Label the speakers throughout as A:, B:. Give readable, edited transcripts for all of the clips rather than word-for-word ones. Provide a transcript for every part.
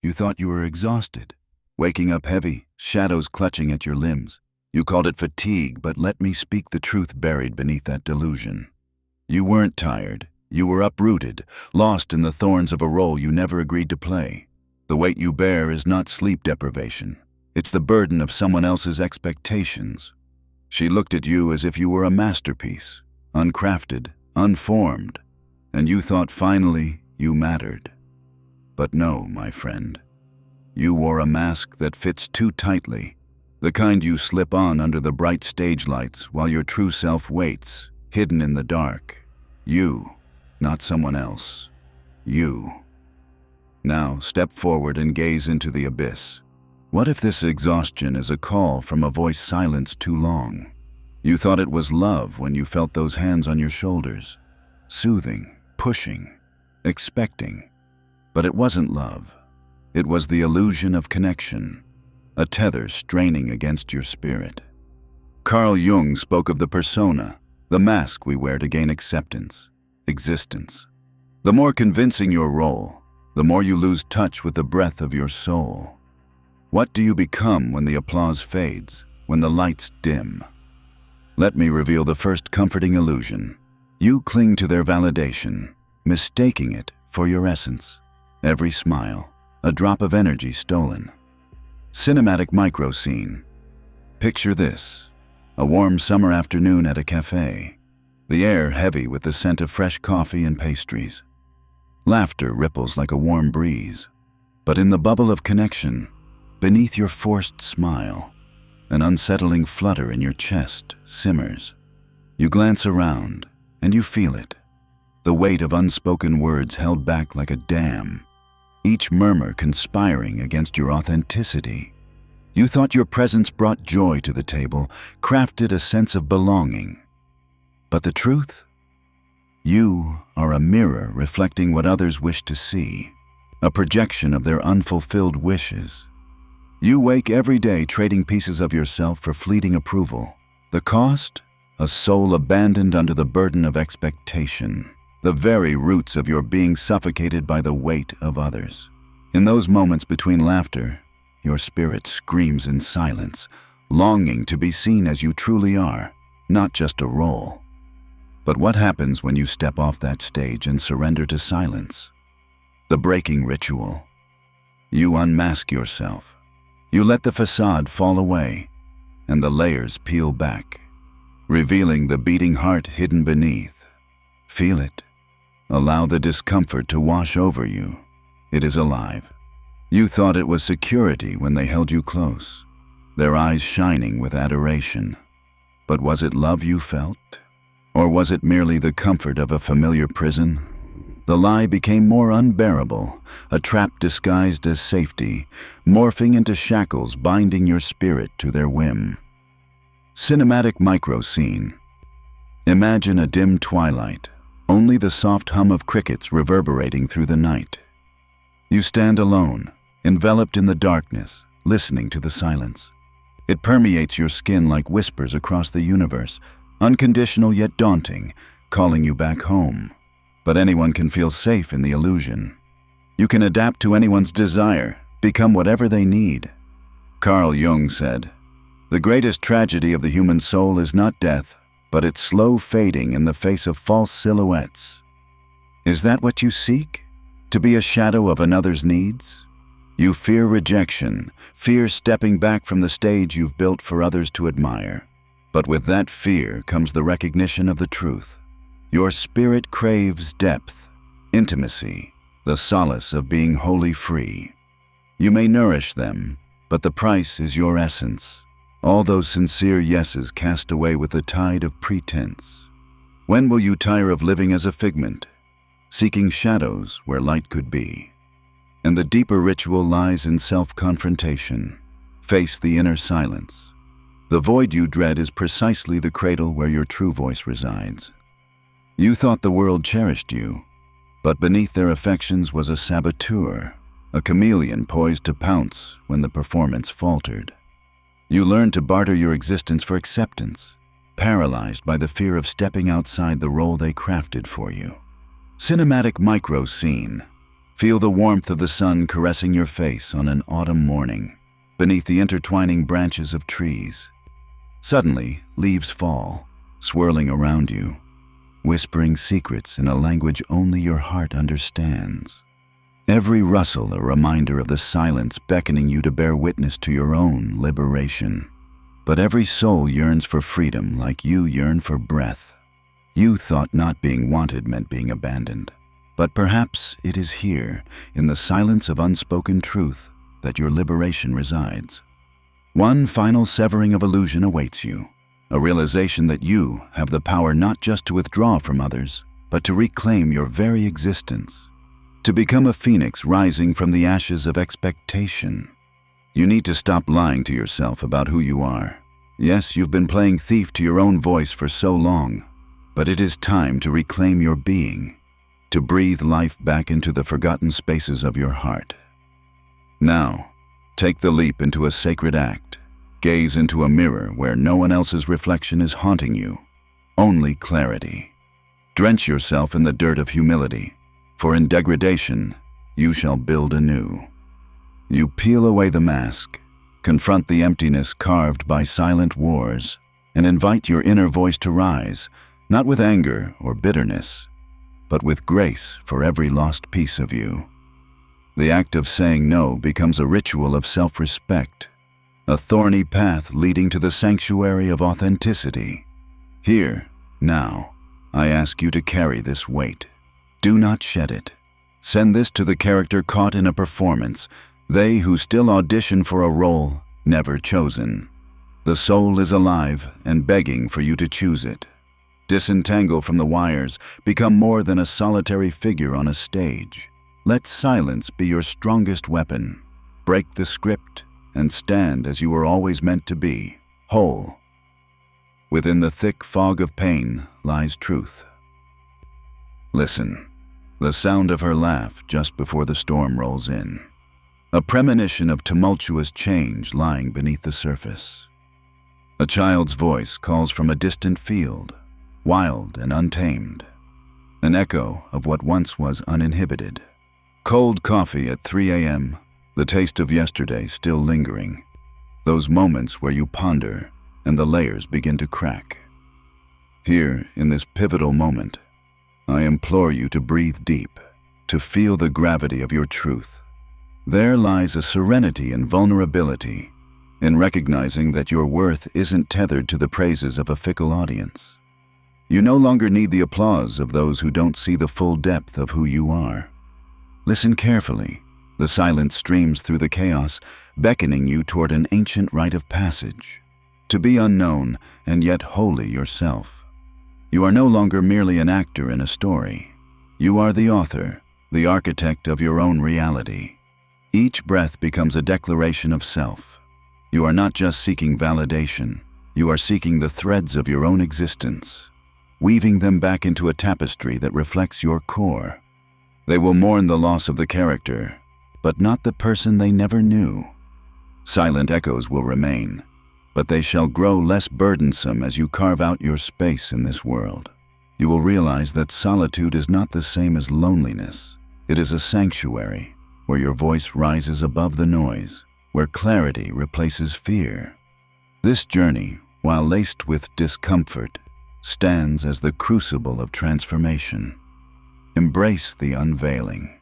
A: You thought you were exhausted, waking up heavy, shadows clutching at your limbs. You called it fatigue, but let me speak the truth buried beneath that delusion. You weren't tired. You were uprooted, lost in the thorns of a role you never agreed to play. The weight you bear is not sleep deprivation. It's the burden of someone else's expectations. She looked at you as if you were a masterpiece, uncrafted, unformed, and you thought finally you mattered. But no, my friend. You wore a mask that fits too tightly, the kind you slip on under the bright stage lights while your true self waits, hidden in the dark. You, not someone else. You. Now, step forward and gaze into the abyss. What if this exhaustion is a call from a voice silenced too long? You thought it was love when you felt those hands on your shoulders, soothing, pushing, expecting. But it wasn't love. It was the illusion of connection, a tether straining against your spirit. Carl Jung spoke of the persona, the mask we wear to gain acceptance, existence. The more convincing your role, the more you lose touch with the breath of your soul. What do you become when the applause fades, when the lights dim? Let me reveal the first comforting illusion. You cling to their validation, mistaking it for your essence. Every smile, a drop of energy stolen. Cinematic micro scene. Picture this: a warm summer afternoon at a cafe. The air heavy with the scent of fresh coffee and pastries. Laughter ripples like a warm breeze. But in the bubble of connection, beneath your forced smile, an unsettling flutter in your chest simmers. You glance around, and you feel it. The weight of unspoken words held back like a dam, each murmur conspiring against your authenticity. You thought your presence brought joy to the table, crafted a sense of belonging. But the truth? You are a mirror reflecting what others wish to see, a projection of their unfulfilled wishes. You wake every day trading pieces of yourself for fleeting approval. The cost? A soul abandoned under the burden of expectation, the very roots of your being suffocated by the weight of others. In those moments between laughter, your spirit screams in silence, longing to be seen as you truly are, not just a role. But what happens when you step off that stage and surrender to silence? The breaking ritual. You unmask yourself. You let the facade fall away, and the layers peel back, revealing the beating heart hidden beneath. Feel it. Allow the discomfort to wash over you. It is alive. You thought it was security when they held you close, their eyes shining with adoration. But was it love you felt? Or was it merely the comfort of a familiar prison? The lie became more unbearable, a trap disguised as safety, morphing into shackles binding your spirit to their whim. Cinematic micro scene. Imagine a dim twilight, only the soft hum of crickets reverberating through the night. You stand alone, enveloped in the darkness, listening to the silence. It permeates your skin like whispers across the universe, unconditional yet daunting, calling you back home. But anyone can feel safe in the illusion. You can adapt to anyone's desire, become whatever they need. Carl Jung said, "The greatest tragedy of the human soul is not death, but its slow fading in the face of false silhouettes." Is that what you seek? To be a shadow of another's needs? You fear rejection, fear stepping back from the stage you've built for others to admire. But with that fear comes the recognition of the truth. Your spirit craves depth, intimacy, the solace of being wholly free. You may nourish them, but the price is your essence. All those sincere yeses cast away with the tide of pretense. When will you tire of living as a figment, seeking shadows where light could be? And the deeper ritual lies in self-confrontation. Face the inner silence. The void you dread is precisely the cradle where your true voice resides. You thought the world cherished you, but beneath their affections was a saboteur, a chameleon poised to pounce when the performance faltered. You learned to barter your existence for acceptance, paralyzed by the fear of stepping outside the role they crafted for you. Cinematic micro scene. Feel the warmth of the sun caressing your face on an autumn morning, beneath the intertwining branches of trees. Suddenly, leaves fall, swirling around you, whispering secrets in a language only your heart understands. Every rustle a reminder of the silence beckoning you to bear witness to your own liberation. But every soul yearns for freedom like you yearn for breath. You thought not being wanted meant being abandoned. But perhaps it is here, in the silence of unspoken truth, that your liberation resides. One final severing of illusion awaits you, a realization that you have the power not just to withdraw from others, but to reclaim your very existence, to become a phoenix rising from the ashes of expectation. You need to stop lying to yourself about who you are. Yes, you've been playing thief to your own voice for so long, but it is time to reclaim your being, to breathe life back into the forgotten spaces of your heart. Now, take the leap into a sacred act. Gaze into a mirror where no one else's reflection is haunting you, only clarity. Drench yourself in the dirt of humility, for in degradation you shall build anew. You peel away the mask, confront the emptiness carved by silent wars, and invite your inner voice to rise, not with anger or bitterness, but with grace for every lost piece of you. The act of saying no becomes a ritual of self-respect, a thorny path leading to the sanctuary of authenticity. Here, now, I ask you to carry this weight. Do not shed it. Send this to the character caught in a performance, they who still audition for a role never chosen. The soul is alive and begging for you to choose it. Disentangle from the wires, become more than a solitary figure on a stage. Let silence be your strongest weapon. Break the script and stand as you were always meant to be, whole. Within the thick fog of pain lies truth. Listen, the sound of her laugh just before the storm rolls in. A premonition of tumultuous change lying beneath the surface. A child's voice calls from a distant field, wild and untamed, an echo of what once was uninhibited. Cold coffee at 3 a.m., the taste of yesterday still lingering, those moments where you ponder and the layers begin to crack. Here, in this pivotal moment, I implore you to breathe deep, to feel the gravity of your truth. There lies a serenity and vulnerability in recognizing that your worth isn't tethered to the praises of a fickle audience. You no longer need the applause of those who don't see the full depth of who you are. Listen carefully. The silence streams through the chaos, beckoning you toward an ancient rite of passage. To be unknown and yet wholly yourself. You are no longer merely an actor in a story. You are the author, the architect of your own reality. Each breath becomes a declaration of self. You are not just seeking validation. You are seeking the threads of your own existence, weaving them back into a tapestry that reflects your core. They will mourn the loss of the character, but not the person they never knew. Silent echoes will remain, but they shall grow less burdensome as you carve out your space in this world. You will realize that solitude is not the same as loneliness. It is a sanctuary where your voice rises above the noise, where clarity replaces fear. This journey, while laced with discomfort, stands as the crucible of transformation. Embrace the unveiling.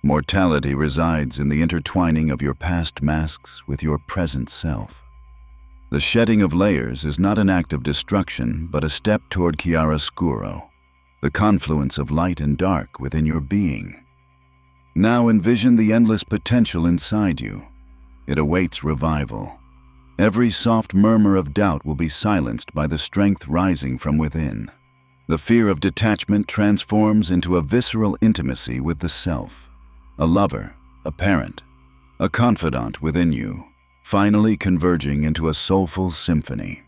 A: Mortality resides in the intertwining of your past masks with your present self. The shedding of layers is not an act of destruction, but a step toward chiaroscuro, the confluence of light and dark within your being. Now envision the endless potential inside you. It awaits revival. Every soft murmur of doubt will be silenced by the strength rising from within. The fear of detachment transforms into a visceral intimacy with the self. A lover, a parent, a confidant within you, finally converging into a soulful symphony.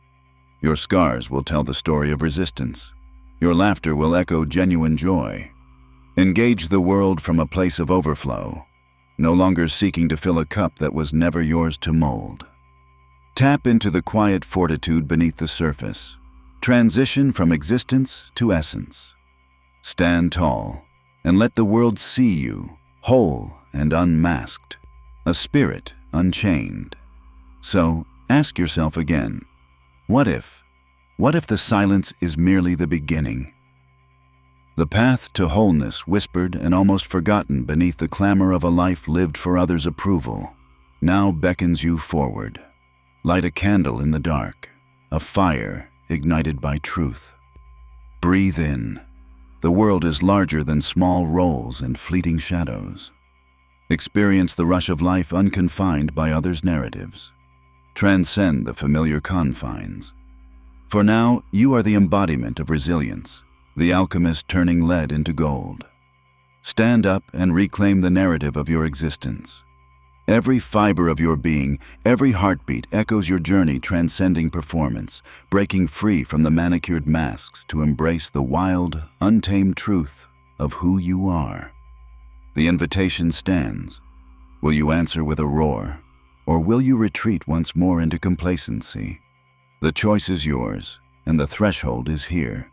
A: Your scars will tell the story of resistance. Your laughter will echo genuine joy. Engage the world from a place of overflow, no longer seeking to fill a cup that was never yours to mold. Tap into the quiet fortitude beneath the surface. Transition from existence to essence. Stand tall and let the world see you whole and unmasked, a spirit unchained. So, ask yourself again, what if? What if the silence is merely the beginning? The path to wholeness, whispered and almost forgotten beneath the clamor of a life lived for others' approval, now beckons you forward. Light a candle in the dark, a fire ignited by truth. Breathe in. The world is larger than small roles and fleeting shadows. Experience the rush of life unconfined by others' narratives. Transcend the familiar confines. For now, you are the embodiment of resilience, the alchemist turning lead into gold. Stand up and reclaim the narrative of your existence. Every fiber of your being, every heartbeat echoes your journey transcending performance, breaking free from the manicured masks to embrace the wild, untamed truth of who you are. The invitation stands. Will you answer with a roar, or will you retreat once more into complacency? The choice is yours, and the threshold is here.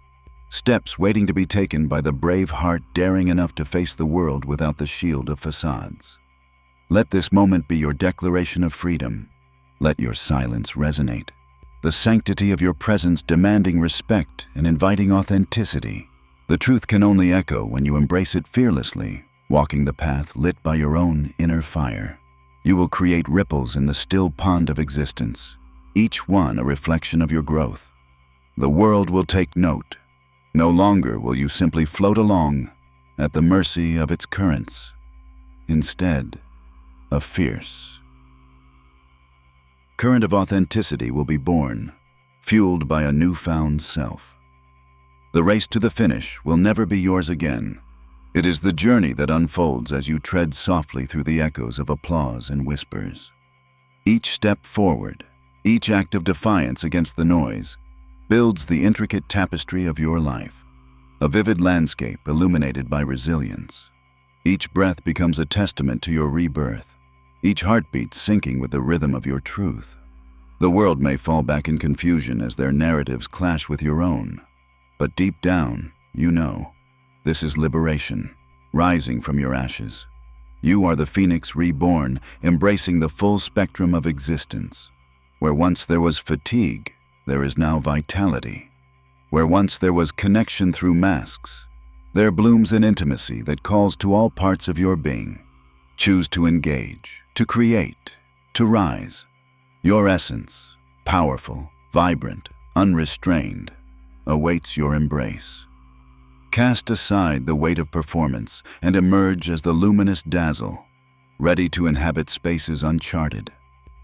A: Steps waiting to be taken by the brave heart daring enough to face the world without the shield of facades. Let this moment be your declaration of freedom. Let your silence resonate. The sanctity of your presence demanding respect and inviting authenticity. The truth can only echo when you embrace it fearlessly, walking the path lit by your own inner fire. You will create ripples in the still pond of existence, each one a reflection of your growth. The world will take note. No longer will you simply float along at the mercy of its currents. Instead, a fierce current of authenticity will be born, fueled by a newfound self. The race to the finish will never be yours again. It is the journey that unfolds as you tread softly through the echoes of applause and whispers. Each step forward, each act of defiance against the noise, builds the intricate tapestry of your life, a vivid landscape illuminated by resilience. Each breath becomes a testament to your rebirth, each heartbeat syncing with the rhythm of your truth. The world may fall back in confusion as their narratives clash with your own, but deep down, you know, this is liberation, rising from your ashes. You are the phoenix reborn, embracing the full spectrum of existence. Where once there was fatigue, there is now vitality. Where once there was connection through masks, there blooms an intimacy that calls to all parts of your being. Choose to engage, to create, to rise. Your essence, powerful, vibrant, unrestrained, awaits your embrace. Cast aside the weight of performance and emerge as the luminous dazzle, ready to inhabit spaces uncharted,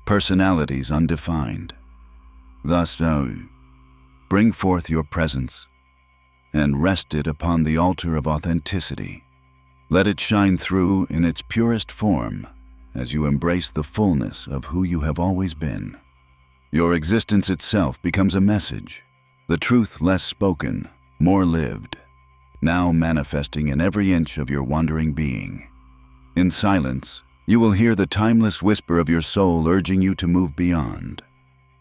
A: personalities undefined. Thus, bring forth your presence and rest it upon the altar of authenticity. Let it shine through in its purest form as you embrace the fullness of who you have always been. Your existence itself becomes a message, the truth less spoken, more lived, now manifesting in every inch of your wandering being. In silence, you will hear the timeless whisper of your soul urging you to move beyond.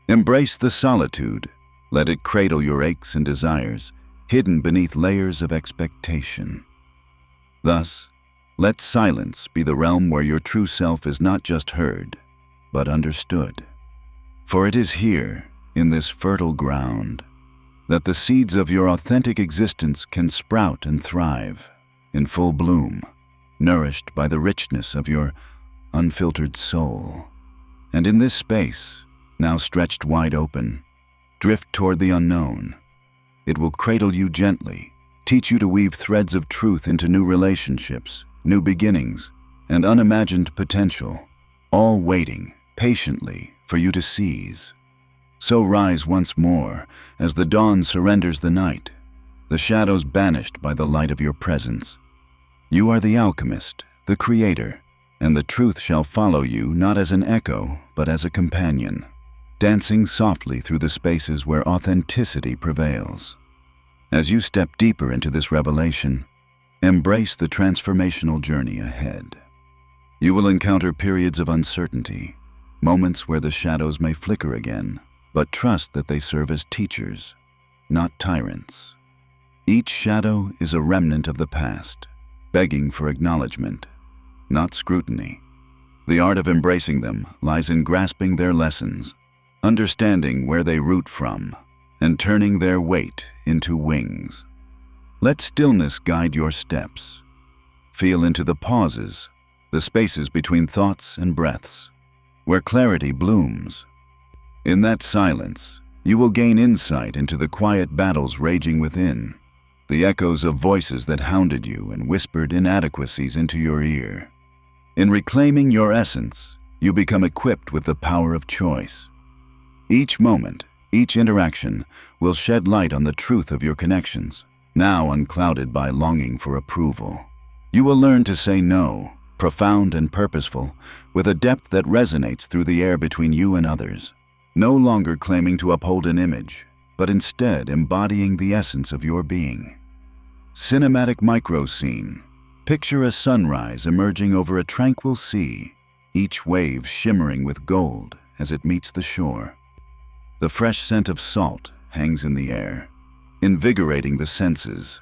A: Embrace the solitude. Let it cradle your aches and desires, hidden beneath layers of expectation. Thus, let silence be the realm where your true self is not just heard, but understood. For it is here, in this fertile ground, that the seeds of your authentic existence can sprout and thrive in full bloom, nourished by the richness of your unfiltered soul. And in this space, now stretched wide open, drift toward the unknown. It will cradle you gently, teach you to weave threads of truth into new relationships, new beginnings, and unimagined potential, all waiting patiently for you to seize. So rise once more as the dawn surrenders the night, the shadows banished by the light of your presence. You are the alchemist, the creator, and the truth shall follow you not as an echo, but as a companion, dancing softly through the spaces where authenticity prevails. As you step deeper into this revelation, embrace the transformational journey ahead. You will encounter periods of uncertainty, moments where the shadows may flicker again, but trust that they serve as teachers, not tyrants. Each shadow is a remnant of the past, begging for acknowledgement. not scrutiny. The art of embracing them lies in grasping their lessons, understanding where they root from, and turning their weight into wings. Let stillness guide your steps. Feel into the pauses, the spaces between thoughts and breaths, where clarity blooms. In that silence, you will gain insight into the quiet battles raging within, the echoes of voices that hounded you and whispered inadequacies into your ear. In reclaiming your essence, you become equipped with the power of choice. Each moment, each interaction will shed light on the truth of your connections, now unclouded by longing for approval. You will learn to say no, profound and purposeful, with a depth that resonates through the air between you and others, no longer claiming to uphold an image, but instead embodying the essence of your being. Cinematic micro scene. Picture a sunrise emerging over a tranquil sea, each wave shimmering with gold as it meets the shore. The fresh scent of salt hangs in the air, invigorating the senses.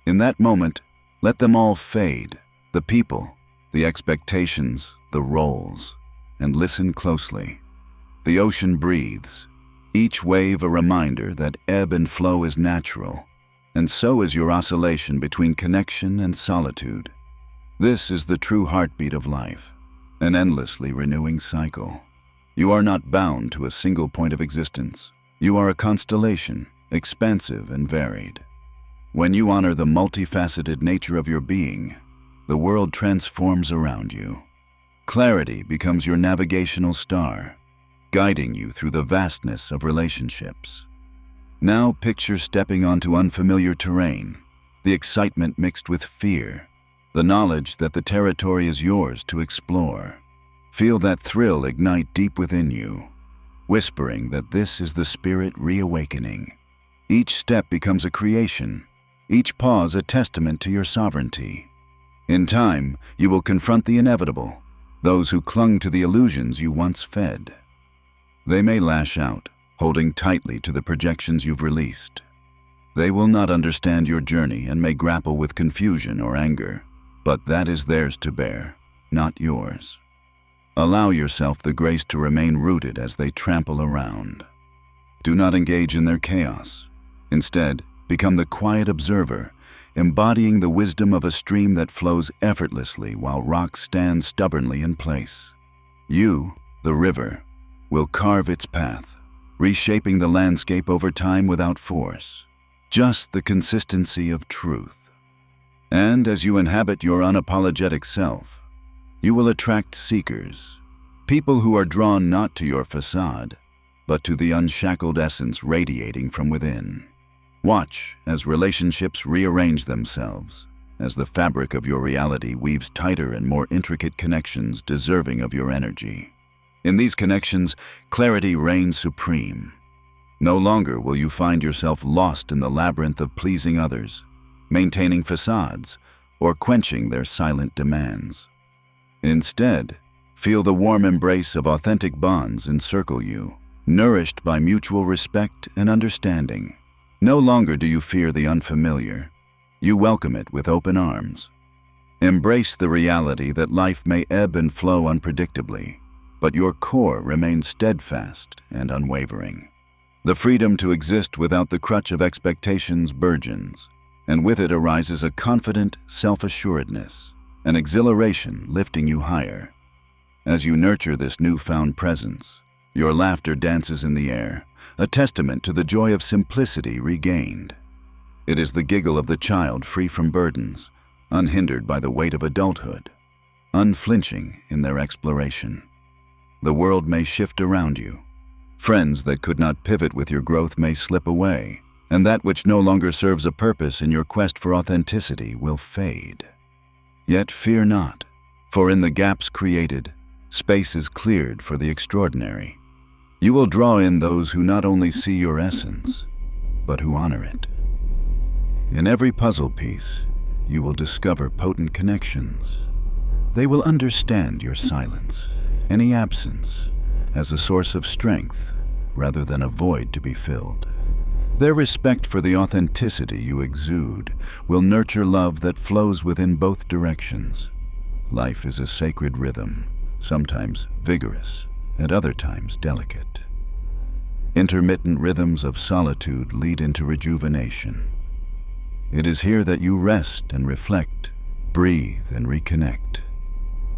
A: In that moment, let them all fade, the people, the expectations, the roles, and listen closely. The ocean breathes, each wave a reminder that ebb and flow is natural, and so is your oscillation between connection and solitude. This is the true heartbeat of life, an endlessly renewing cycle. You are not bound to a single point of existence. You are a constellation, expansive and varied. When you honor the multifaceted nature of your being, the world transforms around you. Clarity becomes your navigational star, guiding you through the vastness of relationships. Now picture stepping onto unfamiliar terrain, the excitement mixed with fear, the knowledge that the territory is yours to explore. Feel that thrill ignite deep within you, whispering that this is the spirit reawakening. Each step becomes a creation, each pause a testament to your sovereignty. In time, you will confront the inevitable, those who clung to the illusions you once fed. They may lash out, holding tightly to the projections you've released. They will not understand your journey and may grapple with confusion or anger, but that is theirs to bear, not yours. Allow yourself the grace to remain rooted as they trample around. Do not engage in their chaos. Instead, become the quiet observer, embodying the wisdom of a stream that flows effortlessly while rocks stand stubbornly in place. You, the river, will carve its path, reshaping the landscape over time without force, just the consistency of truth. And as you inhabit your unapologetic self, you will attract seekers, people who are drawn not to your facade, but to the unshackled essence radiating from within. Watch as relationships rearrange themselves, as the fabric of your reality weaves tighter and more intricate connections deserving of your energy. In these connections, clarity reigns supreme. No longer will you find yourself lost in the labyrinth of pleasing others, maintaining facades, or quenching their silent demands. Instead, feel the warm embrace of authentic bonds encircle you, nourished by mutual respect and understanding. No longer do you fear the unfamiliar. You welcome it with open arms. Embrace the reality that life may ebb and flow unpredictably, but your core remains steadfast and unwavering. The freedom to exist without the crutch of expectations burgeons, and with it arises a confident self-assuredness, an exhilaration lifting you higher. As you nurture this newfound presence, your laughter dances in the air, a testament to the joy of simplicity regained. It is the giggle of the child free from burdens, unhindered by the weight of adulthood, unflinching in their exploration. The world may shift around you. Friends that could not pivot with your growth may slip away, and that which no longer serves a purpose in your quest for authenticity will fade. Yet fear not, for in the gaps created, space is cleared for the extraordinary. You will draw in those who not only see your essence, but who honor it. In every puzzle piece, you will discover potent connections. They will understand your silence, any absence, as a source of strength rather than a void to be filled. Their respect for the authenticity you exude will nurture love that flows within both directions. Life is a sacred rhythm, sometimes vigorous, at other times delicate. Intermittent rhythms of solitude lead into rejuvenation. It is here that you rest and reflect, breathe and reconnect.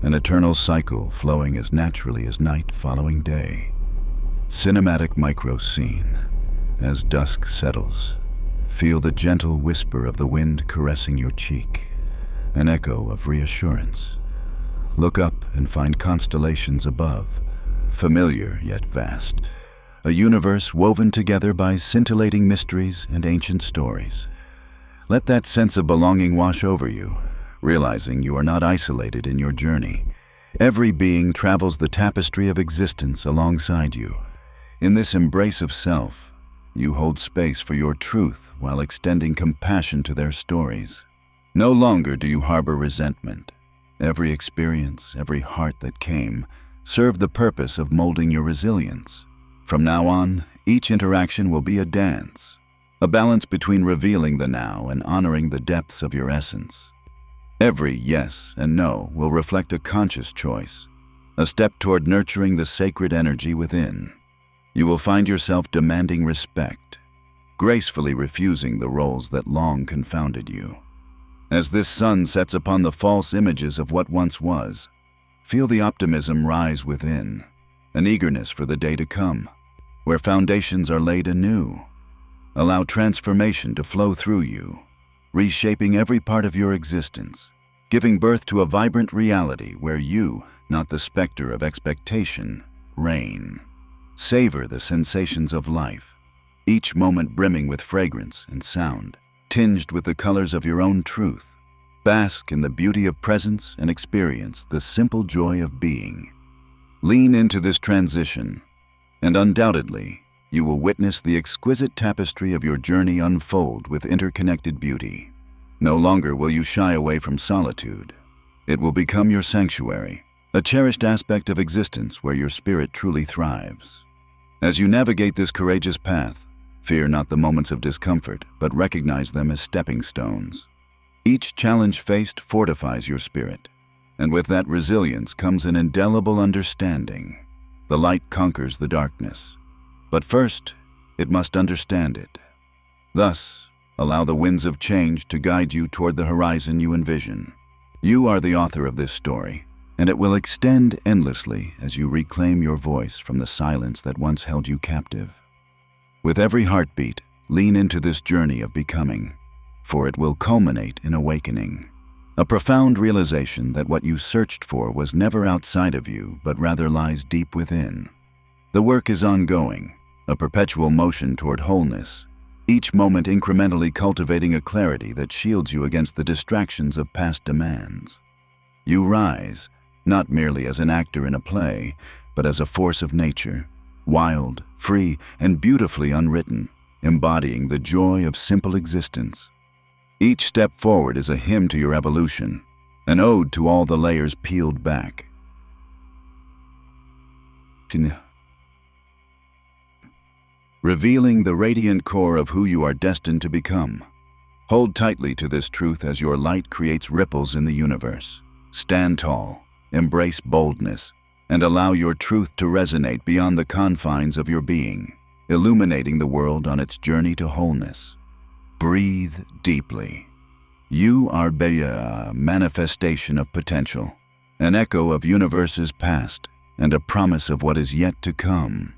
A: An eternal cycle flowing as naturally as night following day. Cinematic micro scene. As dusk settles, feel the gentle whisper of the wind caressing your cheek, an echo of reassurance. Look up and find constellations above, familiar yet vast. A universe woven together by scintillating mysteries and ancient stories. Let that sense of belonging wash over you, realizing you are not isolated in your journey. Every being travels the tapestry of existence alongside you. In this embrace of self, you hold space for your truth while extending compassion to their stories. No longer do you harbor resentment. Every experience, every heart that came, served the purpose of molding your resilience. From now on, each interaction will be a dance, a balance between revealing the now and honoring the depths of your essence. Every yes and no will reflect a conscious choice, a step toward nurturing the sacred energy within. You will find yourself demanding respect, gracefully refusing the roles that long confounded you. As this sun sets upon the false images of what once was, feel the optimism rise within, an eagerness for the day to come, where foundations are laid anew. Allow transformation to flow through you, reshaping every part of your existence, giving birth to a vibrant reality where you, not the specter of expectation, reign. Savor the sensations of life, each moment brimming with fragrance and sound, tinged with the colors of your own truth. Bask in the beauty of presence and experience the simple joy of being. Lean into this transition, and undoubtedly, you will witness the exquisite tapestry of your journey unfold with interconnected beauty. No longer will you shy away from solitude. It will become your sanctuary, a cherished aspect of existence where your spirit truly thrives. As you navigate this courageous path, fear not the moments of discomfort, but recognize them as stepping stones. Each challenge faced fortifies your spirit, and with that resilience comes an indelible understanding. The light conquers the darkness, but first, it must understand it. Thus, allow the winds of change to guide you toward the horizon you envision. You are the author of this story, and it will extend endlessly as you reclaim your voice from the silence that once held you captive. With every heartbeat, lean into this journey of becoming, for it will culminate in awakening. A profound realization that what you searched for was never outside of you, but rather lies deep within. The work is ongoing, a perpetual motion toward wholeness, each moment incrementally cultivating a clarity that shields you against the distractions of past demands. You rise, not merely as an actor in a play, but as a force of nature, wild, free, and beautifully unwritten, embodying the joy of simple existence. Each step forward is a hymn to your evolution, an ode to all the layers peeled back. Revealing the radiant core of who you are destined to become. Hold tightly to this truth as your light creates ripples in the universe. Stand tall, embrace boldness, and allow your truth to resonate beyond the confines of your being, illuminating the world on its journey to wholeness. Breathe deeply. You are a manifestation of potential, an echo of universes past, and a promise of what is yet to come.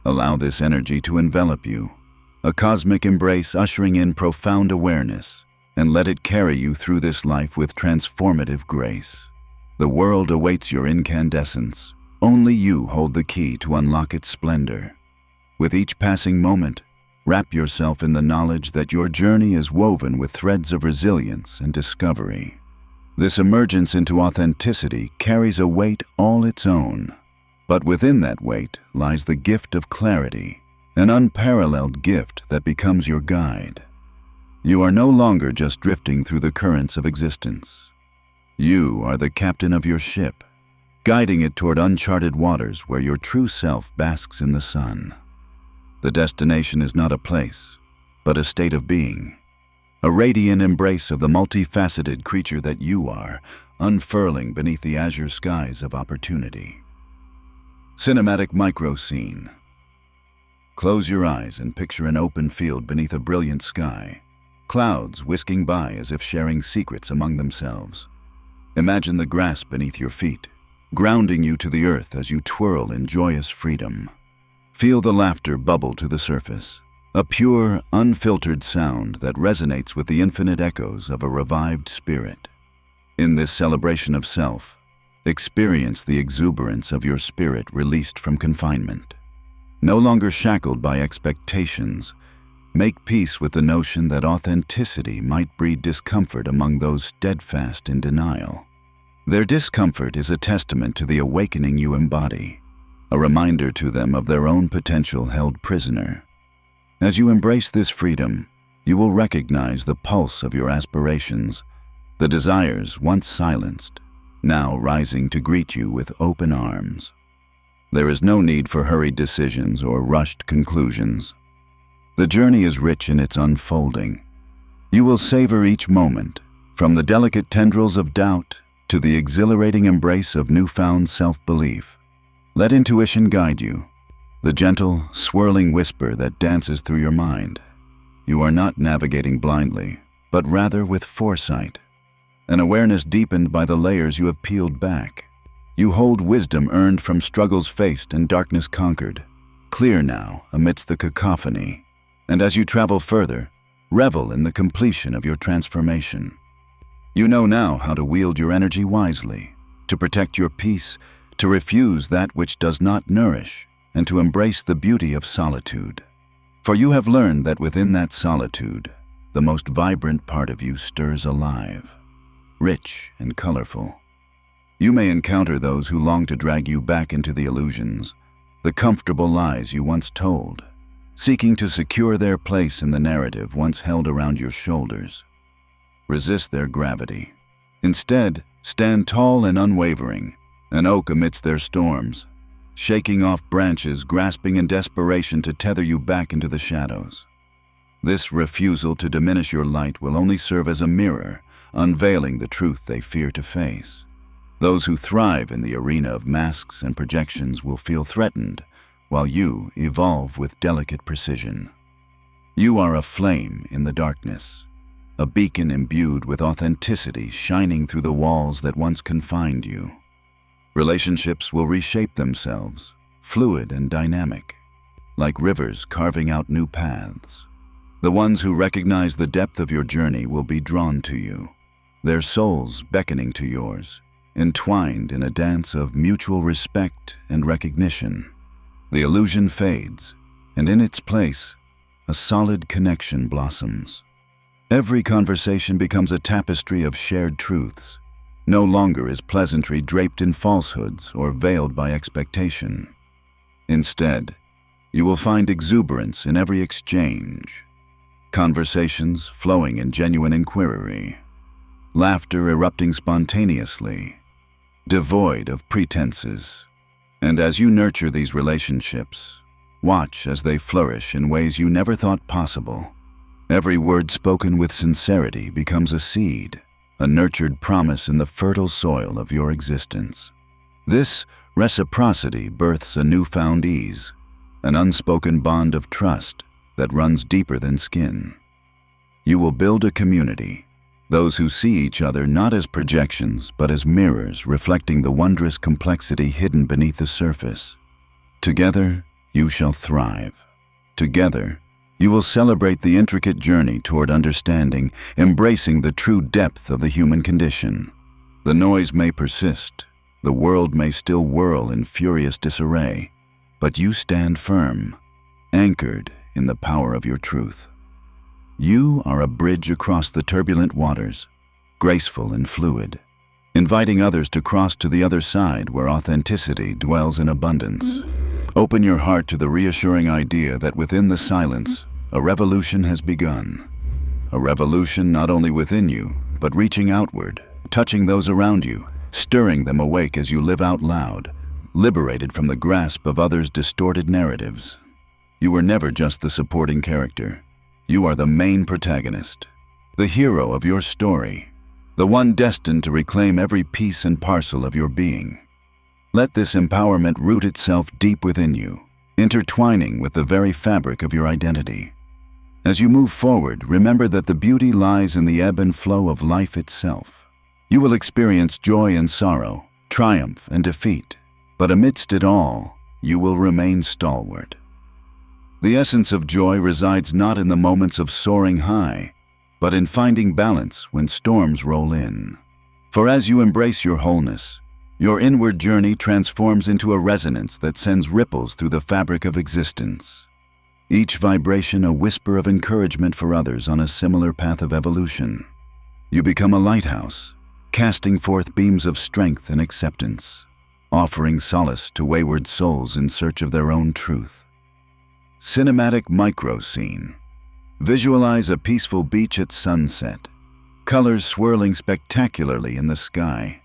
A: Allow this energy to envelop you, a cosmic embrace ushering in profound awareness, and let it carry you through this life with transformative grace. The world awaits your incandescence. Only you hold the key to unlock its splendor. With each passing moment, wrap yourself in the knowledge that your journey is woven with threads of resilience and discovery. This emergence into authenticity carries a weight all its own. But within that weight lies the gift of clarity, an unparalleled gift that becomes your guide. You are no longer just drifting through the currents of existence. You are the captain of your ship, guiding it toward uncharted waters where your true self basks in the sun. The destination is not a place, but a state of being. a radiant embrace of the multifaceted creature that you are, unfurling beneath the azure skies of opportunity. Cinematic micro scene. Close your eyes and picture an open field beneath a brilliant sky, clouds whisking by as if sharing secrets among themselves. Imagine the grass beneath your feet, grounding you to the earth as you twirl in joyous freedom. Feel the laughter bubble to the surface, a pure, unfiltered sound that resonates with the infinite echoes of a revived spirit. In this celebration of self, experience the exuberance of your spirit released from confinement. No longer shackled by expectations, make peace with the notion that authenticity might breed discomfort among those steadfast in denial. Their discomfort is a testament to the awakening you embody, a reminder to them of their own potential held prisoner. As you embrace this freedom, you will recognize the pulse of your aspirations, the desires once silenced, now rising to greet you with open arms. There is no need for hurried decisions or rushed conclusions. The journey is rich in its unfolding. You will savor each moment, from the delicate tendrils of doubt to the exhilarating embrace of newfound self-belief. Let intuition guide you, the gentle, swirling whisper that dances through your mind. You are not navigating blindly, but rather with foresight, an awareness deepened by the layers you have peeled back. You hold wisdom earned from struggles faced and darkness conquered, clear now amidst the cacophony. And as you travel further, revel in the completion of your transformation. You know now how to wield your energy wisely, to protect your peace, to refuse that which does not nourish, and to embrace the beauty of solitude. For you have learned that within that solitude, the most vibrant part of you stirs alive, rich and colorful. You may encounter those who long to drag you back into the illusions, the comfortable lies you once told, seeking to secure their place in the narrative once held around your shoulders. Resist their gravity. Instead, stand tall and unwavering, an oak amidst their storms, shaking off branches grasping in desperation to tether you back into the shadows. This refusal to diminish your light will only serve as a mirror, unveiling the truth they fear to face. Those who thrive in the arena of masks and projections will feel threatened, while you evolve with delicate precision. You are a flame in the darkness, a beacon imbued with authenticity shining through the walls that once confined you. Relationships will reshape themselves, fluid and dynamic, like rivers carving out new paths. The ones who recognize the depth of your journey will be drawn to you, their souls beckoning to yours, entwined in a dance of mutual respect and recognition. The illusion fades, and in its place, a solid connection blossoms. Every conversation becomes a tapestry of shared truths. No longer is pleasantry draped in falsehoods or veiled by expectation. Instead, you will find exuberance in every exchange, conversations flowing in genuine inquiry, laughter erupting spontaneously, devoid of pretenses. And as you nurture these relationships, watch as they flourish in ways you never thought possible. Every word spoken with sincerity becomes a seed, a nurtured promise in the fertile soil of your existence. This reciprocity births a newfound ease, an unspoken bond of trust that runs deeper than skin. You will build a community, those who see each other not as projections but as mirrors reflecting the wondrous complexity hidden beneath the surface. Together, you shall thrive. Together, you will celebrate the intricate journey toward understanding, embracing the true depth of the human condition. The noise may persist, the world may still whirl in furious disarray, but you stand firm, anchored in the power of your truth. You are a bridge across the turbulent waters, graceful and fluid, inviting others to cross to the other side where authenticity dwells in abundance. Open your heart to the reassuring idea that within the silence, a revolution has begun. A revolution not only within you, but reaching outward, touching those around you, stirring them awake as you live out loud, liberated from the grasp of others' distorted narratives. You were never just the supporting character. You are the main protagonist, the hero of your story, the one destined to reclaim every piece and parcel of your being. Let this empowerment root itself deep within you, intertwining with the very fabric of your identity. As you move forward, remember that the beauty lies in the ebb and flow of life itself. You will experience joy and sorrow, triumph and defeat, but amidst it all, you will remain stalwart. The essence of joy resides not in the moments of soaring high, but in finding balance when storms roll in. For as you embrace your wholeness, your inward journey transforms into a resonance that sends ripples through the fabric of existence. Each vibration a whisper of encouragement for others on a similar path of evolution. You become a lighthouse, casting forth beams of strength and acceptance, offering solace to wayward souls in search of their own truth. Cinematic micro scene. Visualize a peaceful beach at sunset, colors swirling spectacularly in the sky,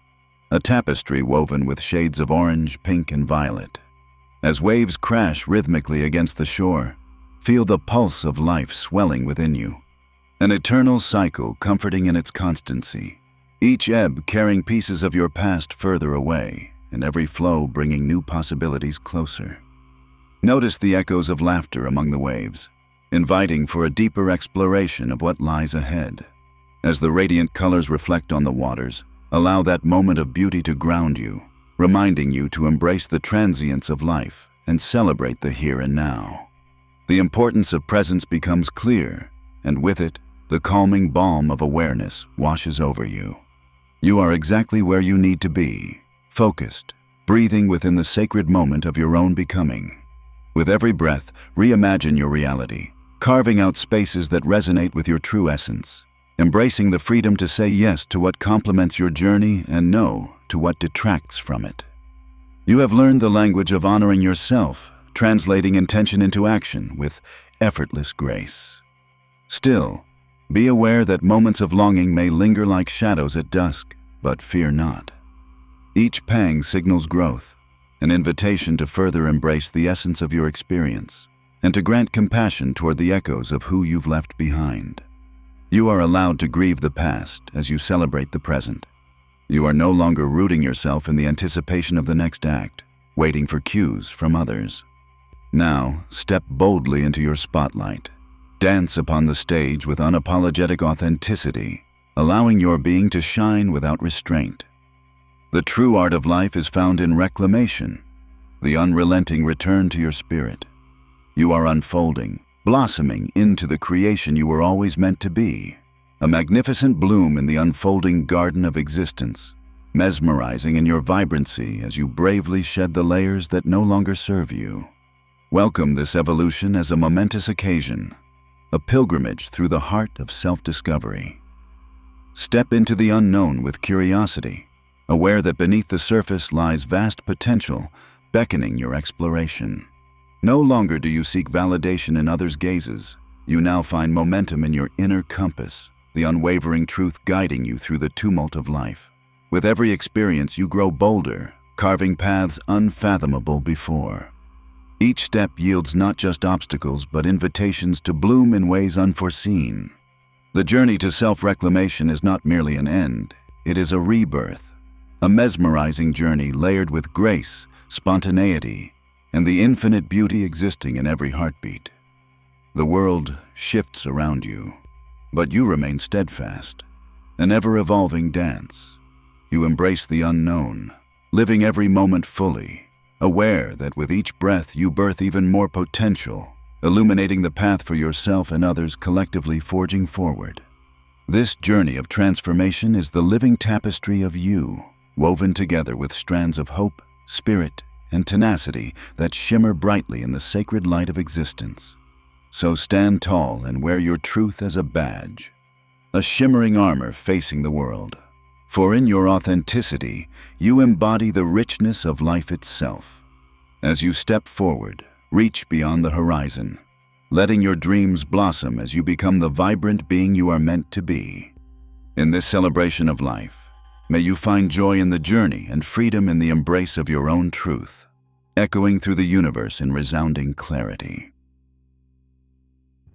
A: a tapestry woven with shades of orange, pink, and violet. As waves crash rhythmically against the shore, feel the pulse of life swelling within you, an eternal cycle comforting in its constancy, each ebb carrying pieces of your past further away, and every flow bringing new possibilities closer. Notice the echoes of laughter among the waves, inviting for a deeper exploration of what lies ahead. As the radiant colors reflect on the waters, allow that moment of beauty to ground you, reminding you to embrace the transience of life and celebrate the here and now. The importance of presence becomes clear, and with it, the calming balm of awareness washes over you. You are exactly where you need to be, focused, breathing within the sacred moment of your own becoming. With every breath, reimagine your reality, carving out spaces that resonate with your true essence, embracing the freedom to say yes to what complements your journey and no to what detracts from it. You have learned the language of honoring yourself, translating intention into action with effortless grace. Still, be aware that moments of longing may linger like shadows at dusk, but fear not. Each pang signals growth, an invitation to further embrace the essence of your experience, and to grant compassion toward the echoes of who you've left behind. You are allowed to grieve the past as you celebrate the present. You are no longer rooting yourself in the anticipation of the next act, waiting for cues from others. Now, step boldly into your spotlight. Dance upon the stage with unapologetic authenticity, allowing your being to shine without restraint. The true art of life is found in reclamation, the unrelenting return to your spirit. You are unfolding, blossoming into the creation you were always meant to be, a magnificent bloom in the unfolding garden of existence, mesmerizing in your vibrancy as you bravely shed the layers that no longer serve you. Welcome this evolution as a momentous occasion, a pilgrimage through the heart of self-discovery. Step into the unknown with curiosity, aware that beneath the surface lies vast potential beckoning your exploration. No longer do you seek validation in others' gazes. You now find momentum in your inner compass, the unwavering truth guiding you through the tumult of life. With every experience, you grow bolder, carving paths unfathomable before. Each step yields not just obstacles, but invitations to bloom in ways unforeseen. The journey to self-reclamation is not merely an end, it is a rebirth, a mesmerizing journey layered with grace, spontaneity, and the infinite beauty existing in every heartbeat. The world shifts around you, but you remain steadfast, an ever-evolving dance. You embrace the unknown, living every moment fully, aware that with each breath you birth even more potential, illuminating the path for yourself and others, collectively forging forward. This journey of transformation is the living tapestry of you, woven together with strands of hope, spirit, and tenacity that shimmer brightly in the sacred light of existence. So stand tall and wear your truth as a badge, a shimmering armor facing the world. For in your authenticity, you embody the richness of life itself. As you step forward, reach beyond the horizon, letting your dreams blossom as you become the vibrant being you are meant to be. In this celebration of life, may you find joy in the journey and freedom in the embrace of your own truth, echoing through the universe in resounding clarity.